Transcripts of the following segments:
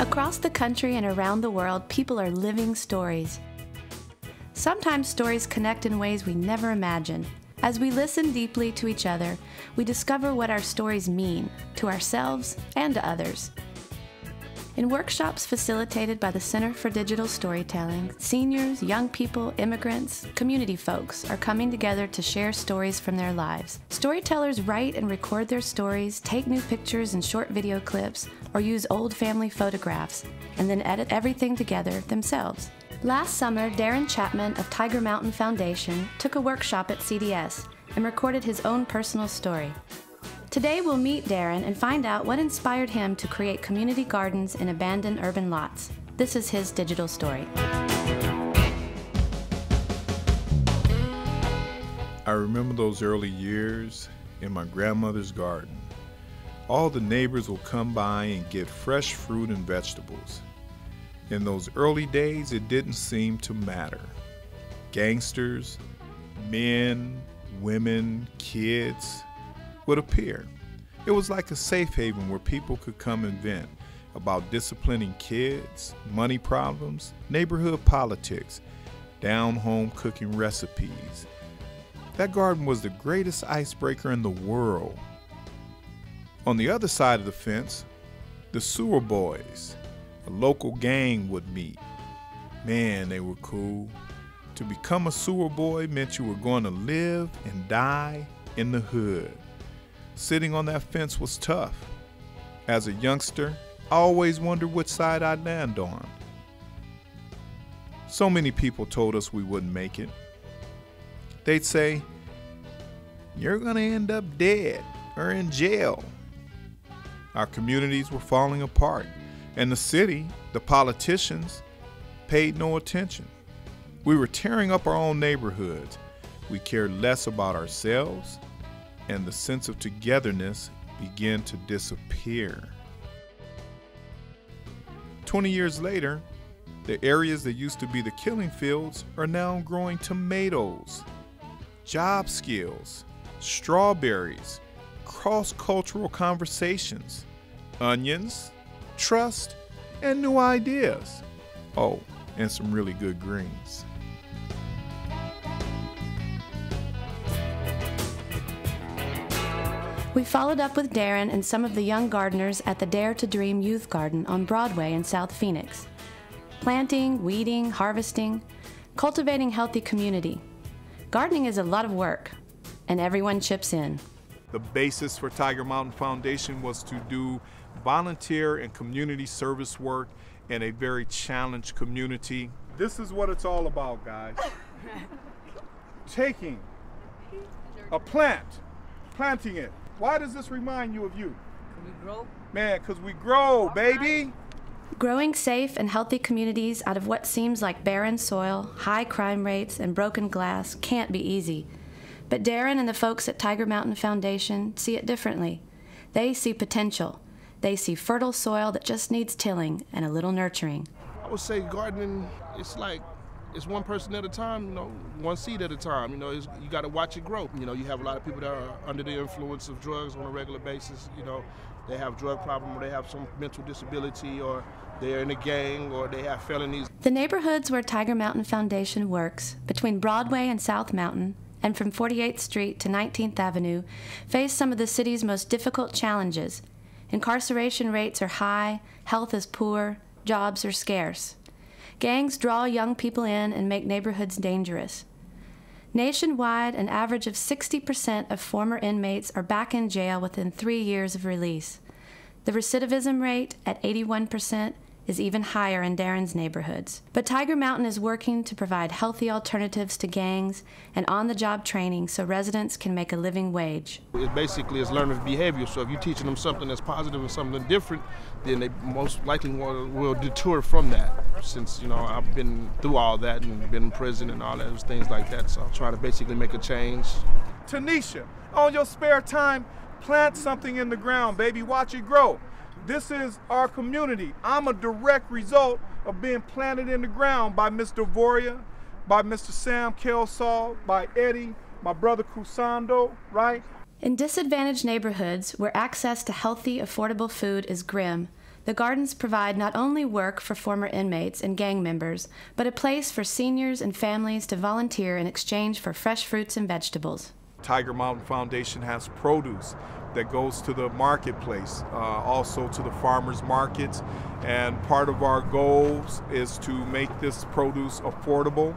Across the country and around the world, people are living stories. Sometimes stories connect in ways we never imagined. As we listen deeply to each other, we discover what our stories mean to ourselves and to others. In workshops facilitated by the Center for Digital Storytelling, seniors, young people, immigrants, community folks are coming together to share stories from their lives. Storytellers write and record their stories, take new pictures and short video clips, or use old family photographs, and then edit everything together themselves. Last summer, Darren Chapman of Tiger Mountain Foundation took a workshop at CDS and recorded his own personal story. Today we'll meet Darren and find out what inspired him to create community gardens in abandoned urban lots. This is his digital story. I remember those early years in my grandmother's garden. All the neighbors will come by and get fresh fruit and vegetables. In those early days, it didn't seem to matter. Gangsters, men, women, kids would appear. It was like a safe haven where people could come and vent about disciplining kids, money problems, neighborhood politics, down-home cooking recipes. That garden was the greatest icebreaker in the world. On the other side of the fence, the Sewer Boys, a local gang, would meet. Man, they were cool. To become a sewer boy meant you were going to live and die in the hood. Sitting on that fence was tough. As a youngster, I always wondered which side I'd land on. So many people told us we wouldn't make it. They'd say, "You're gonna end up dead or in jail." Our communities were falling apart, and the city, the politicians, paid no attention. We were tearing up our own neighborhoods. We cared less about ourselves, and the sense of togetherness began to disappear. 20 years later, the areas that used to be the killing fields are now growing tomatoes, job skills, strawberries, cross-cultural conversations, onions, trust, and new ideas. Oh, and some really good greens. We followed up with Darren and some of the young gardeners at the Dare to Dream Youth Garden on Broadway in South Phoenix. Planting, weeding, harvesting, cultivating healthy community. Gardening is a lot of work, and everyone chips in. The basis for Tiger Mountain Foundation was to do volunteer and community service work in a very challenged community. This is what it's all about, guys. Taking a plant, planting it. Why does this remind you of you? Can we grow? Man, because we grow, baby. Growing safe and healthy communities out of what seems like barren soil, high crime rates, and broken glass can't be easy. But Darren and the folks at Tiger Mountain Foundation see it differently. They see potential. They see fertile soil that just needs tilling and a little nurturing. I would say gardening, it's one person at a time, one seed at a time. You got to watch it grow. You have a lot of people that are under the influence of drugs on a regular basis. They have drug problem, or they have some mental disability, or they're in a gang, or they have felonies. The neighborhoods where Tiger Mountain Foundation works, between Broadway and South Mountain, and from 48th Street to 19th Avenue, face some of the city's most difficult challenges. Incarceration rates are high, health is poor, jobs are scarce. Gangs draw young people in and make neighborhoods dangerous. Nationwide, an average of 60% of former inmates are back in jail within 3 years of release. The recidivism rate, at 81%, is even higher in Darren's neighborhoods. But Tiger Mountain is working to provide healthy alternatives to gangs and on-the-job training so residents can make a living wage. It basically is learning behavior, so if you're teaching them something that's positive and something different, then they most likely will detour from that. Since, I've been through all that and been in prison and all those things like that, so I'll try to basically make a change. Tanisha, on your spare time, plant something in the ground, baby. Watch it grow. This is our community. I'm a direct result of being planted in the ground by Mr. Voria, by Mr. Sam Kelsall, by Eddie, my brother Kusando, right? In disadvantaged neighborhoods where access to healthy, affordable food is grim, The gardens provide not only work for former inmates and gang members, but a place for seniors and families to volunteer in exchange for fresh fruits and vegetables. Tiger Mountain Foundation has produce that goes to the marketplace, also to the farmers markets, and part of our goals is to make this produce affordable,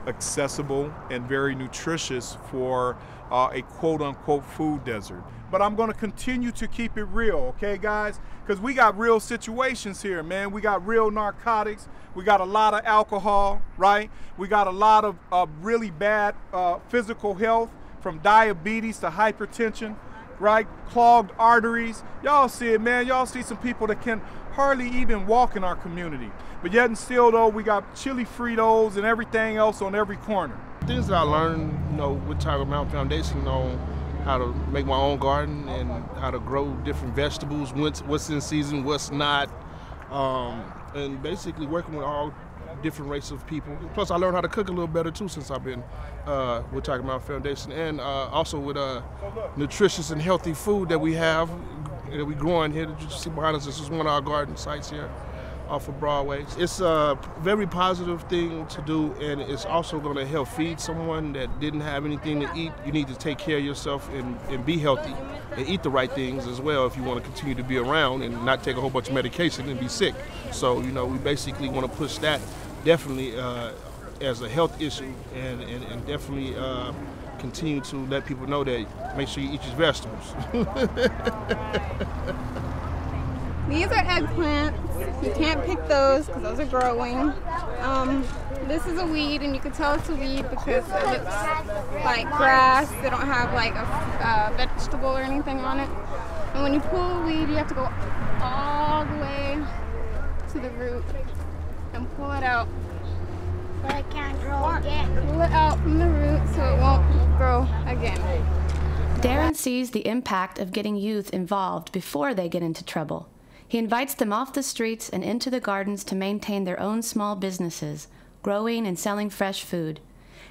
accessible, and very nutritious for a quote-unquote food desert. But I'm going to continue to keep it real, okay guys? Because we got real situations here, man. We got real narcotics. We got a lot of alcohol, right? We got a lot of really bad physical health, from diabetes to hypertension, right? Clogged arteries. Y'all see it, man. Y'all see some people that can hardly even walk in our community. But yet and still, though, we got chili Fritos and everything else on every corner. Things that I learned, with Tiger Mountain Foundation, how to make my own garden and how to grow different vegetables, what's in season, what's not, and basically working with all different races of people. Plus, I learned how to cook a little better too since I've been with Tiger Mountain Foundation, and also with nutritious and healthy food that we have, that we growing here. That you see behind us, this is one of our garden sites here off of Broadway. It's a very positive thing to do, and it's also going to help feed someone that didn't have anything to eat. You need to take care of yourself and be healthy and eat the right things as well if you want to continue to be around and not take a whole bunch of medication and be sick. So, we basically want to push that definitely as a health issue, and definitely continue to let people know that make sure you eat your vegetables. These are eggplants. You can't pick those because those are growing. This is a weed, and you can tell it's a weed because it looks like grass. They don't have like a vegetable or anything on it. And when you pull a weed, you have to go all the way to the root and pull it out. But it can't grow again. Pull it out from the root so it won't grow again. Darren sees the impact of getting youth involved before they get into trouble. He invites them off the streets and into the gardens to maintain their own small businesses, growing and selling fresh food.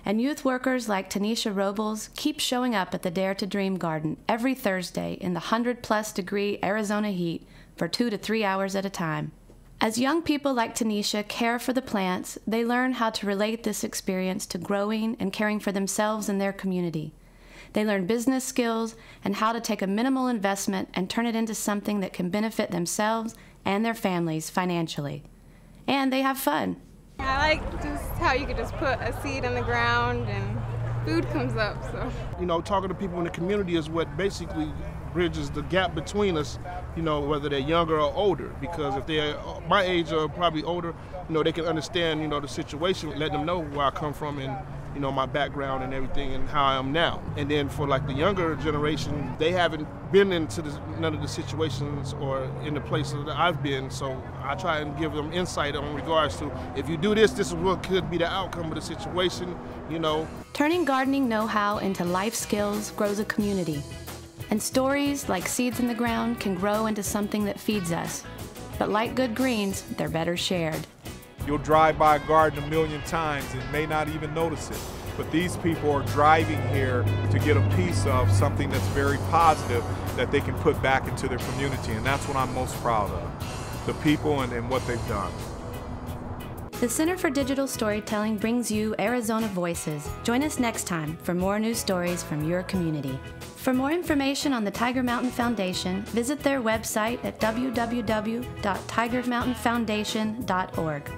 And youth workers like Tanisha Robles keep showing up at the Dare to Dream Garden every Thursday in the 100+ degree Arizona heat for 2 to 3 hours at a time. As young people like Tanisha care for the plants, they learn how to relate this experience to growing and caring for themselves and their community. They learn business skills and how to take a minimal investment and turn it into something that can benefit themselves and their families financially. And they have fun. I like just how you could just put a seed in the ground and food comes up. So, talking to people in the community is what basically bridges the gap between us, whether they're younger or older. Because if they're my age or probably older, they can understand, the situation, let them know where I come from and, my background and everything and how I am now. And then for like the younger generation, they haven't been into none of the situations or in the places that I've been. So I try and give them insight on regards to, if you do this, this is what could be the outcome of the situation, Turning gardening know-how into life skills grows a community. And stories like seeds in the ground can grow into something that feeds us. But like good greens, they're better shared. You'll drive by a garden a million times and may not even notice it. But these people are driving here to get a piece of something that's very positive that they can put back into their community. And that's what I'm most proud of, the people and what they've done. The Center for Digital Storytelling brings you Arizona Voices. Join us next time for more news stories from your community. For more information on the Tiger Mountain Foundation, visit their website at www.tigermountainfoundation.org.